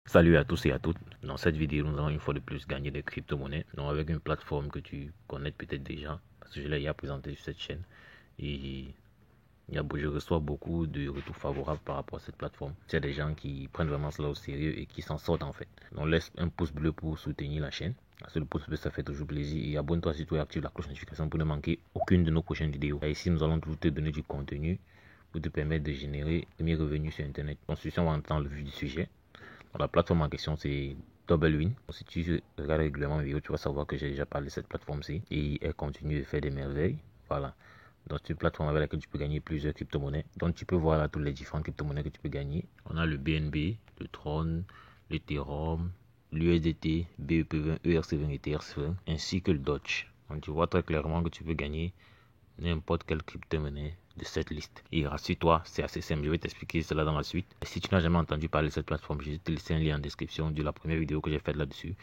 Salut à tous et à toutes. Dans cette vidéo, nous allons une fois de plus gagner des crypto-monnaies. Donc avec une plateforme que tu connais peut-être déjà, parce que je l'ai déjà présenté sur cette chaîne. Et je reçois beaucoup de retours favorables par rapport à cette plateforme. Il y a des gens qui prennent vraiment cela au sérieux et qui s'en sortent en fait. Donc laisse un pouce bleu pour soutenir la chaîne. Parce que le pouce bleu, ça fait toujours plaisir. Et abonne-toi si tu actives la cloche de notification pour ne manquer aucune de nos prochaines vidéos. Et ici, nous allons toujours te donner du contenu pour te permettre de générer mes revenus sur Internet. Ensuite, on va entendre le vif du sujet. La plateforme en question, c'est Doublewin. Si tu regardes régulièrement mes vidéos, tu vas savoir que j'ai déjà parlé de cette plateforme-ci et elle continue de faire des merveilles. Voilà. Donc, c'est une plateforme avec laquelle tu peux gagner plusieurs crypto-monnaies. Donc, tu peux voir là toutes les différentes crypto-monnaies que tu peux gagner. On a le BNB, le Tron, l'Ethereum, l'USDT, BEP20, ERC20 et TRC20, ainsi que le Doge. Donc, tu vois très clairement que tu peux gagner n'importe quelle crypto-monnaie de cette liste. Et rassure-toi, c'est assez simple, je vais t'expliquer cela dans la suite. Et si tu n'as jamais entendu parler de cette plateforme, je vais te laisser un lien en description de la première vidéo que j'ai faite là-dessus,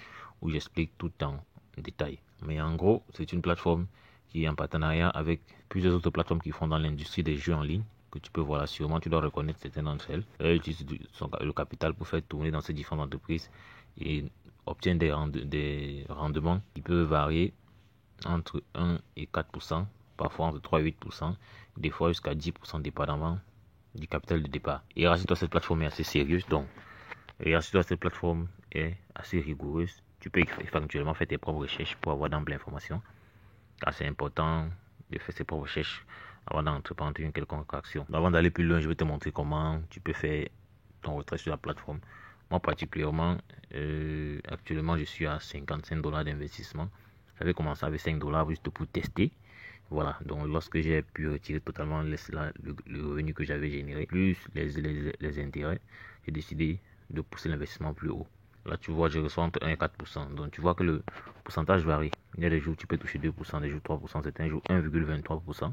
où j'explique tout en détail. Mais en gros, c'est une plateforme qui est en partenariat avec plusieurs autres plateformes qui font dans l'industrie des jeux en ligne, que tu peux voir là, sûrement tu dois reconnaître certaines d'entre elles. Elles utilisent le capital pour faire tourner dans ces différentes entreprises et obtiennent des rendements qui peuvent varier entre 1 et 4%, parfois entre 3 et 8%, des fois jusqu'à 10% dépendamment du capital de départ. Et rassure-toi, cette plateforme est assez sérieuse, donc, et rassure-toi, cette plateforme est assez rigoureuse. Tu peux éventuellement faire tes propres recherches pour avoir d'ample information. C'est important de faire ses propres recherches avant d'entreprendre une quelconque action. Avant d'aller plus loin, je vais te montrer comment tu peux faire ton retrait sur la plateforme. Moi particulièrement, actuellement je suis à 55 $ d'investissement. J'avais commencé avec 5 $ juste pour tester. Voilà, donc lorsque j'ai pu retirer totalement le revenu que j'avais généré, plus les intérêts, j'ai décidé de pousser l'investissement plus haut. Là, tu vois, je reçois entre 1 et 4%. Donc, tu vois que le pourcentage varie. Il y a des jours où tu peux toucher 2%, des jours 3%, certains jours 1,23%,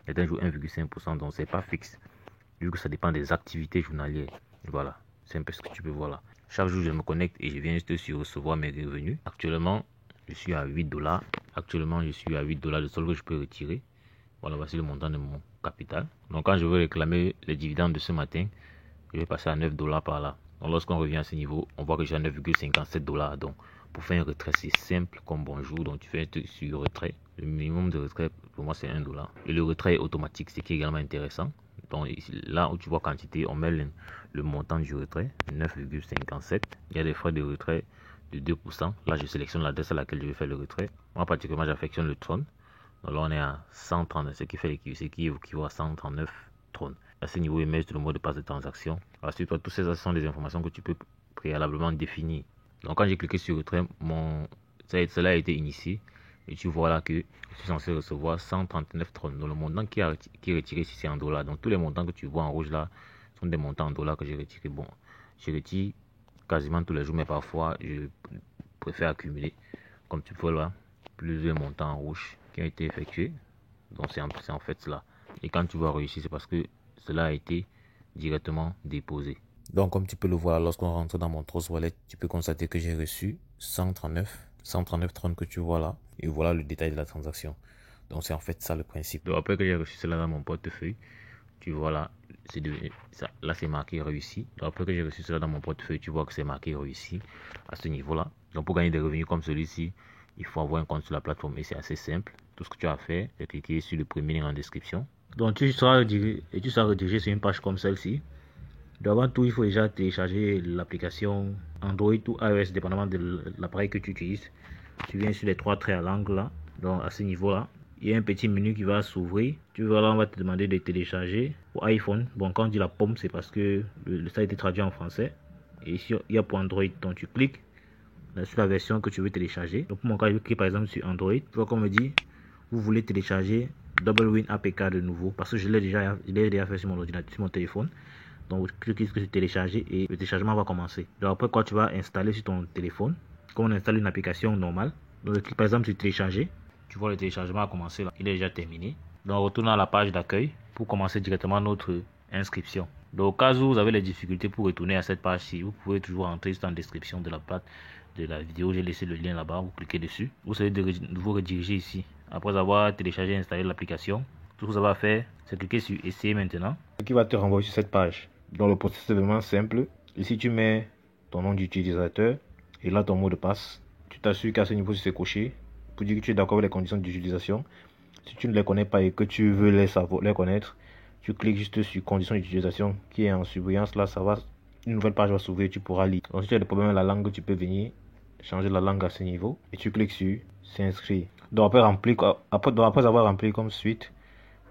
certains jours 1,5%. Donc, c'est pas fixe. Vu que ça dépend des activités journalières. Voilà, c'est un peu ce que tu peux voir là. Chaque jour, je me connecte et je viens juste sur recevoir mes revenus. Actuellement, je suis à 8 $. Actuellement, je suis à 8 $ de solde que je peux retirer. Voilà, voici le montant de mon capital. Donc, quand je veux réclamer les dividendes de ce matin, je vais passer à 9 $ par là. Donc, lorsqu'on revient à ce niveau, on voit que j'ai 9,57 $. Donc, pour faire un retrait, c'est simple comme bonjour. Donc, tu fais sur retrait. Le minimum de retrait, pour moi, c'est 1 $. Et le retrait est automatique, ce qui est également intéressant. Donc, là où tu vois quantité, on met le montant du retrait, 9,57. Il y a des frais de retrait de 2%. Là, je sélectionne l'adresse à laquelle je vais faire le retrait. Moi, particulièrement, j'affectionne le Tron. Donc là, on est à 130, ce qui équivaut à 139 trônes. À ce niveau, émerge le mot de passe de transaction. Ensuite, toutes ces sont des informations que tu peux préalablement définir. Donc, quand j'ai cliqué sur retrait, cela a été initié. Et tu vois là que je suis censé recevoir 139 trônes. Donc, le montant qui est retiré ici, c'est en dollars. Donc, tous les montants que tu vois en rouge là sont des montants en dollars que j'ai retirés. Bon, je retire quasiment tous les jours, mais parfois, je préfère accumuler. Comme tu peux là, plusieurs montants en rouge qui ont été effectués. Donc c'est en fait cela. Et quand tu vas réussir, c'est parce que cela a été directement déposé. Donc comme tu peux le voir, lorsqu'on rentre dans mon Trust Wallet, tu peux constater que j'ai reçu 139 trônes que tu vois là. Et voilà le détail de la transaction. Donc c'est en fait ça le principe. Donc après que j'ai reçu cela dans mon portefeuille, tu vois là, là c'est marqué réussi. Donc après que j'ai reçu cela dans mon portefeuille, tu vois que c'est marqué réussi à ce niveau-là. Donc pour gagner des revenus comme celui-ci, il faut avoir un compte sur la plateforme et c'est assez simple. Tout ce que tu as à faire, c'est cliquer sur le premier lien en description. Donc tu seras redirigé sur une page comme celle-ci. Avant tout, il faut déjà télécharger l'application Android ou iOS, dépendamment de l'appareil que tu utilises. Tu viens sur les trois traits à l'angle là, donc à ce niveau-là. Il y a un petit menu qui va s'ouvrir. Tu vois là, on va te demander de télécharger pour iPhone. Bon, quand on dit la pomme, c'est parce que le site a été traduit en français. Et ici, il y a pour Android. Donc tu cliques sur la version que tu veux télécharger. Donc pour mon cas, je clique par exemple sur Android. Tu vois qu'on me dit, vous voulez télécharger Doublewin APK de nouveau. Parce que je l'ai déjà fait sur mon ordinateur, sur mon téléphone. Donc tu cliques sur télécharger et le téléchargement va commencer. Donc après quoi, tu vas installer sur ton téléphone. Comme on installe une application normale. Donc je clique par exemple sur télécharger. Tu vois le téléchargement a commencé là. Il est déjà terminé. Donc on retourne à la page d'accueil pour commencer directement notre inscription. Donc au cas où vous avez les difficultés pour retourner à cette page-ci, vous pouvez toujours entrer dans la description de la vidéo. J'ai laissé le lien là-bas, vous cliquez dessus. Vous savez de vous rediriger ici. Après avoir téléchargé et installé l'application, tout ce que vous avez à faire, c'est cliquer sur essayer maintenant. Ce qui va te renvoyer sur cette page. Donc le processus est vraiment simple. Ici tu mets ton nom d'utilisateur et là ton mot de passe. Tu t'assures qu'à ce niveau c'est coché pour dire que tu es d'accord avec les conditions d'utilisation. Si tu ne les connais pas et que tu veux les connaître, tu cliques juste sur conditions d'utilisation qui est en surbrillance. Là, une nouvelle page va s'ouvrir, tu pourras lire. Donc, si tu as des problèmes avec la langue, tu peux venir changer la langue à ce niveau et tu cliques sur s'inscrire. Donc, après avoir rempli comme suite,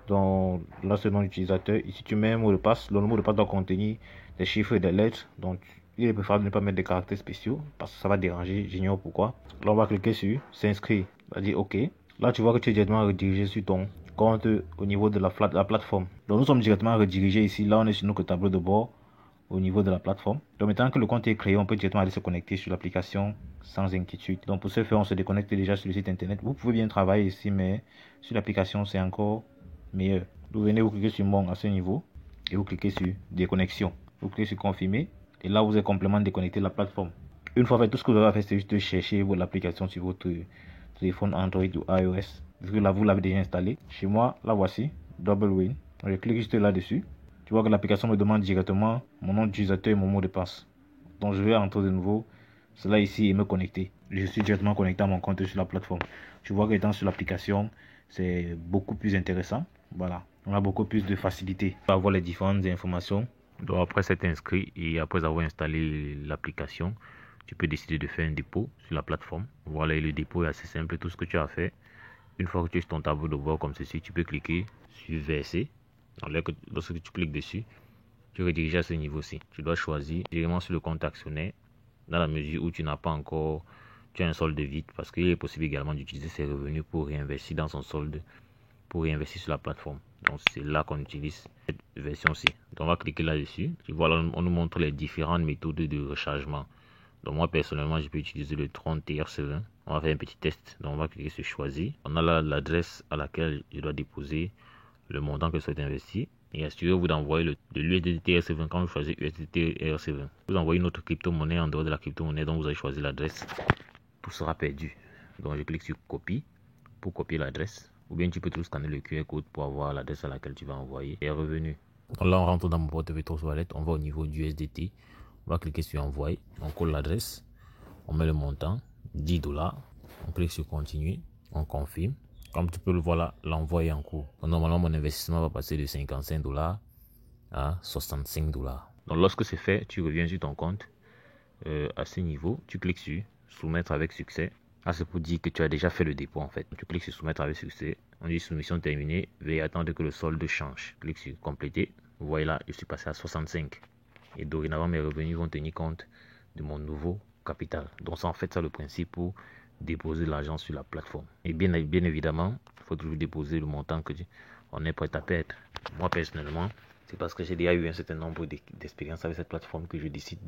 donc là c'est le nom d'utilisateur. Ici, tu mets un mot de passe. Le mot de passe doit contenir des chiffres et des lettres. Donc, il est préférable de ne pas mettre des caractères spéciaux parce que ça va déranger. J'ignore pourquoi. Là, on va cliquer sur s'inscrire. On va dire OK. Là, tu vois que tu es directement redirigé sur ton compte au niveau de la plateforme. Donc, nous sommes directement redirigés ici. Là, on est sur notre tableau de bord au niveau de la plateforme. Donc, maintenant que le compte est créé, on peut directement aller se connecter sur l'application sans inquiétude. Donc, pour ce faire, on se déconnecte déjà sur le site internet. Vous pouvez bien travailler ici, mais sur l'application, c'est encore meilleur. Vous venez, vous cliquez sur Mon à ce niveau et vous cliquez sur Déconnexion. Vous cliquez sur Confirmer et là, vous êtes complètement déconnecté de la plateforme. Une fois fait, tout ce que vous avez à faire, c'est juste chercher l'application sur votre téléphone Android ou iOS. Vu que là, vous l'avez déjà installé. Chez moi, la voici, DoubleWin. Je clique juste là-dessus. Tu vois que l'application me demande directement mon nom d'utilisateur et mon mot de passe. Donc, je vais entrer de nouveau cela ici et me connecter. Je suis directement connecté à mon compte sur la plateforme. Tu vois qu'étant sur l'application, c'est beaucoup plus intéressant. Voilà, on a beaucoup plus de facilité pour avoir les différentes informations. Donc après s'être inscrit et après avoir installé l'application, tu peux décider de faire un dépôt sur la plateforme. Voilà, et le dépôt est assez simple. Tout ce que tu as fait, une fois que tu es sur ton tableau de bord comme ceci, tu peux cliquer sur verser. Lorsque tu cliques dessus, tu rediriges à ce niveau-ci. Tu dois choisir directement sur le compte actionnaire dans la mesure où tu n'as pas encore, tu as un solde vide, parce qu'il est possible également d'utiliser ses revenus pour réinvestir dans son solde, pour réinvestir sur la plateforme. Donc c'est là qu'on utilise cette version-ci. Donc on va cliquer là-dessus. Tu vois là, on nous montre les différentes méthodes de rechargement. Donc moi personnellement, je peux utiliser le Tron TRC20. On va faire un petit test. Donc on va cliquer sur choisir. On a là l'adresse à laquelle je dois déposer le montant que je souhaite investir. Et assurez-vous d'envoyer de l'USDT RC20 quand vous choisissez USDT RC20. Vous envoyez une autre crypto-monnaie en dehors de la crypto-monnaie dont vous avez choisi l'adresse. Tout sera perdu. Donc je clique sur copie pour copier l'adresse. Ou bien tu peux tout scanner le QR code pour avoir l'adresse à laquelle tu vas envoyer et revenu. Donc là on rentre dans mon portefeuille Wallet. On va au niveau du USDT. On va cliquer sur envoyer. On colle l'adresse. On met le montant. $10. On clique sur continuer. On confirme. Comme tu peux le voir là, l'envoi est en cours. Donc, normalement, mon investissement va passer de $55 à $65. Donc, lorsque c'est fait, tu reviens sur ton compte. À ce niveau, tu cliques sur soumettre avec succès. Ah, c'est pour dire que tu as déjà fait le dépôt en fait. Tu cliques sur soumettre avec succès. On dit soumission terminée. Veuillez attendre que le solde change. Clique sur compléter. Vous voyez là, je suis passé à 65. Et dorénavant, mes revenus vont tenir compte de mon nouveau capital. Donc, c'est en fait ça le principe pour déposer de l'argent sur la plateforme. Et bien évidemment, il faut toujours déposer le montant que on est prêt à perdre. Moi personnellement, c'est parce que j'ai déjà eu un certain nombre d'expériences avec cette plateforme que je décide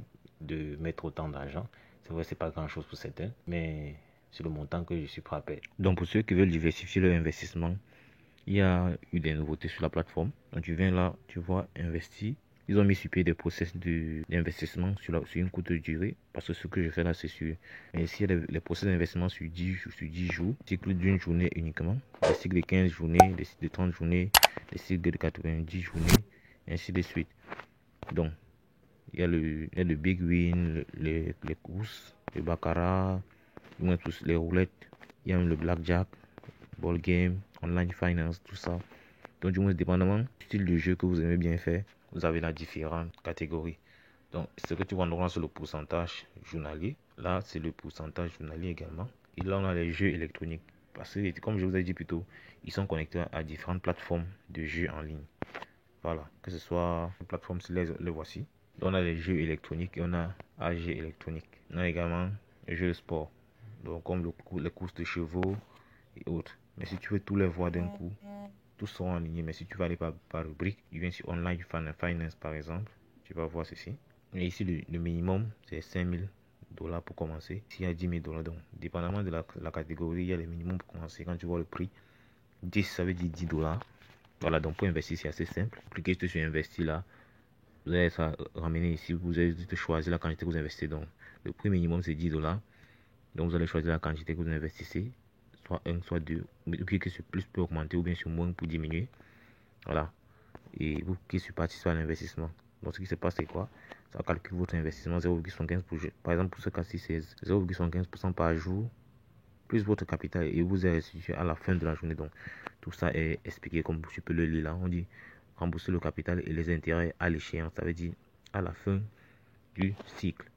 de mettre autant d'argent. C'est vrai, c'est pas grand chose pour certains, mais c'est le montant que je suis prêt à perdre. Donc pour ceux qui veulent diversifier leur investissement, il y a eu des nouveautés sur la plateforme. Donc tu viens là, tu vois investir. Ils ont mis sur pied des process d'investissement sur une courte durée. Parce que ce que je fais là, c'est sur. Mais ici, il y a les process d'investissement sur 10 jours, cycle d'une journée uniquement. Des cycles de 15 journées, des cycles de 30 journées, des cycles de 90 journées, et ainsi de suite. Donc, il y a le Big Win, les courses, le Baccarat, tous les roulettes. Il y a même le Blackjack, Ball Game, Online Finance, tout ça. Donc, du moins, dépendamment du style de jeu que vous aimez bien faire, vous avez là différentes catégories. Donc, ce que tu vois normalement, c'est le pourcentage journalier. Là, c'est le pourcentage journalier également. Et là, on a les jeux électroniques. Parce que, comme je vous ai dit plus tôt, ils sont connectés à différentes plateformes de jeux en ligne. Voilà, que ce soit les plateformes, les voici. Donc, on a les jeux électroniques et on a AG électronique. On a également les jeux de sport. Donc, comme les courses de chevaux et autres. Mais si tu veux tous les voir d'un coup, tous sont en ligne, mais si tu vas aller par rubrique, tu viens sur Online Finance par exemple, tu vas voir ceci. Et ici, le minimum, c'est $5,000 pour commencer. S'il y a $10,000, donc dépendamment de la catégorie, il y a le minimum pour commencer. Quand tu vois le prix, 10, ça veut dire $10. Voilà, donc pour investir, c'est assez simple. Cliquez sur investir là. Vous allez ça ramener ici, vous allez choisir la quantité que vous investissez. Donc, le prix minimum, c'est $10. Donc, vous allez choisir la quantité que vous investissez. Soit 1, soit 2. Vous cliquez sur plus pour augmenter ou bien sur moins pour diminuer. Voilà. Et vous cliquez sur participer à l'investissement. Donc ce qui se passe c'est quoi? ça calcule votre investissement 0,75%. Par exemple, pour ce cas-ci, c'est 0,75% par jour, plus votre capital, et vous est restitué à la fin de la journée. Donc, tout ça est expliqué comme tu peux le lire là. On dit rembourser le capital et les intérêts à l'échéance. Ça veut dire à la fin du cycle.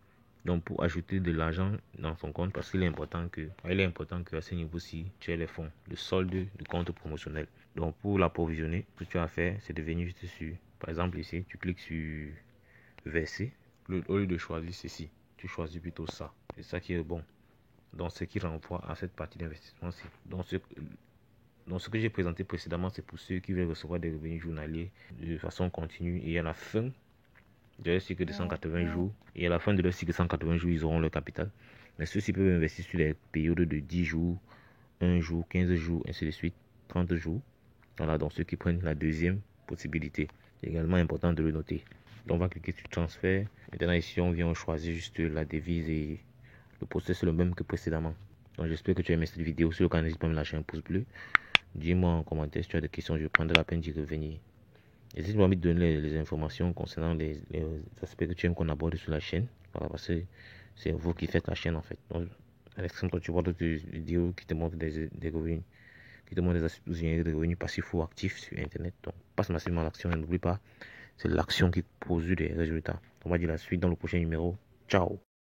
Donc, pour ajouter de l'argent dans son compte, parce qu'il est important qu'à ce niveau-ci, tu aies les fonds, le solde du compte promotionnel. Donc, pour l'approvisionner, ce que tu as à faire, c'est de venir juste sur, par exemple ici, tu cliques sur verser. Au lieu de choisir ceci, tu choisis plutôt ça. C'est ça qui est bon. Donc, ce qui renvoie à cette partie d'investissement-ci. Donc, ce que j'ai présenté précédemment, c'est pour ceux qui veulent recevoir des revenus journaliers de façon continue et à la fin de leur cycle de 180 jours. Et à la fin de leur cycle de 180 jours, ils auront leur capital. Mais ceux-ci peuvent investir sur les périodes de 10 jours, 1 jour, 15 jours, ainsi de suite, 30 jours. Voilà, donc ceux qui prennent la deuxième possibilité. C'est également important de le noter. Donc on va cliquer sur transfert. Maintenant ici, on vient choisir juste la devise et le processus est le même que précédemment. Donc j'espère que tu as aimé cette vidéo. Si le cas, n'hésite pas à me lâcher un pouce bleu. Dis-moi en commentaire si tu as des questions, je prendrai la peine d'y revenir. N'hésite pas à me donner les informations concernant les aspects que tu aimes qu'on aborde sur la chaîne. Voilà, parce que c'est vous qui faites la chaîne en fait. Donc, à l'extrême, quand tu vois d'autres vidéos qui te montrent des revenus, qui te montrent des astuces de revenus passifs ou actifs sur Internet. Donc, passe massivement à l'action et n'oublie pas, c'est l'action qui produit des résultats. On va dire la suite dans le prochain numéro. Ciao!